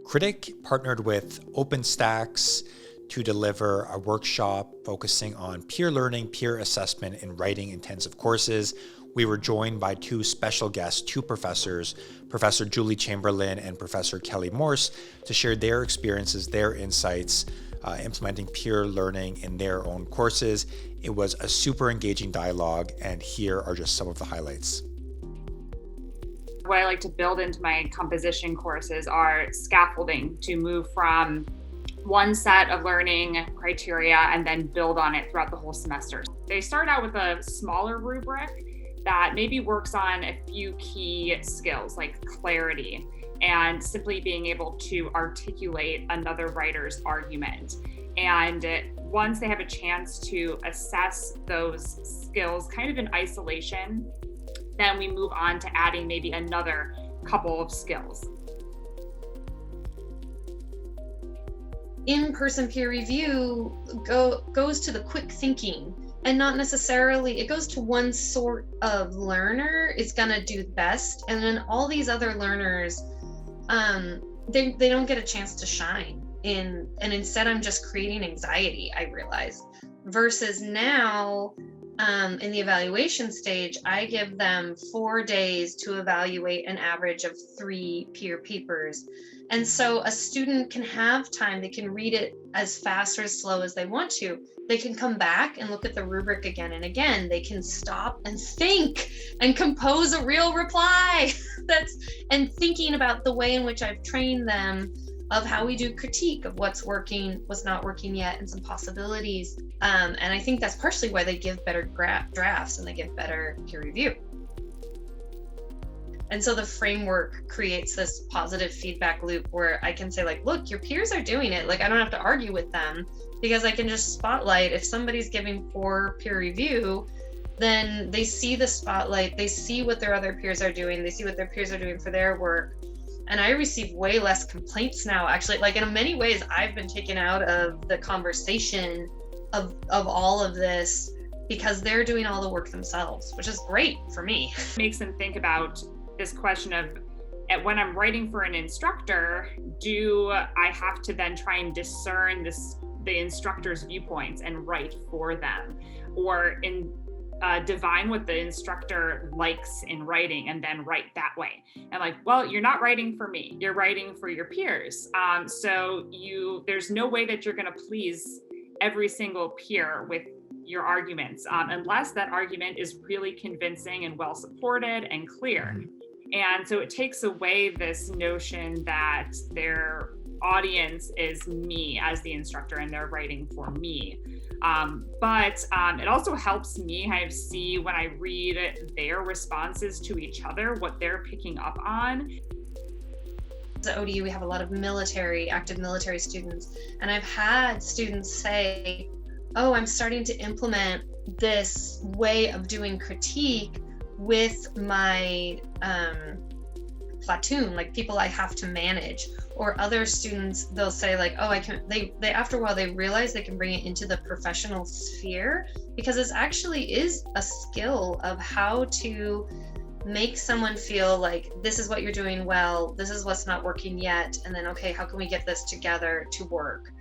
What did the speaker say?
Kritik partnered with Openstax to deliver a workshop focusing on peer learning, peer assessment in writing intensive courses. We were joined by two special guests, two professors, Professor Julie Chamberlain and Professor Kelly Morse, to share their experiences, their insights, implementing peer learning in their own courses. It was a super engaging dialogue, and here are just some of the highlights. What I like to build into my composition courses are scaffolding to move from one set of learning criteria and then build on it throughout the whole semester. They start out with a smaller rubric that maybe works on a few key skills like clarity and simply being able to articulate another writer's argument. And once they have a chance to assess those skills kind of in isolation, then we move on to adding maybe another couple of skills. In-person peer review goes to the quick thinking, and not necessarily, it goes to one sort of learner is gonna do best, and then all these other learners, they don't get a chance to shine in, and instead I'm just creating anxiety, I realize. Versus now, in the evaluation stage, I give them 4 days to evaluate an average of 3 peer papers. And so a student can have time, they can read it as fast or as slow as they want to. They can come back and look at the rubric again and again. They can stop and think and compose a real reply. And thinking about the way in which I've trained them of how we do critique of what's working, what's not working yet, and some possibilities. And I think that's partially why they give better drafts and they give better peer review. And so the framework creates this positive feedback loop where I can say, like, look, your peers are doing it. Like, I don't have to argue with them because I can just spotlight. If somebody's giving poor peer review, then they see the spotlight, they see what their other peers are doing, they see what their peers are doing for their work. And I receive way less complaints now, actually. Like, in many ways, I've been taken out of the conversation of all of this because they're doing all the work themselves, which is great for me. It makes them think about this question of, when I'm writing for an instructor, do I have to then try and discern the instructor's viewpoints and write for them, or divine what the instructor likes in writing and then write that way? And like, well, you're not writing for me, you're writing for your peers. So there's no way that you're going to please every single peer with your arguments, unless that argument is really convincing and well supported and clear. And so it takes away this notion that their audience is me as the instructor and they're writing for me. But it also helps me kind of see, when I read their responses to each other, what they're picking up on. At ODU, we have a lot of active military students. And I've had students say, oh, I'm starting to implement this way of doing critique with my platoon, like people I have to manage. Or other students, they'll say like, oh, they after a while, they realize they can bring it into the professional sphere, because it actually is a skill of how to make someone feel like this is what you're doing well, this is what's not working yet, and then, okay, how can we get this together to work?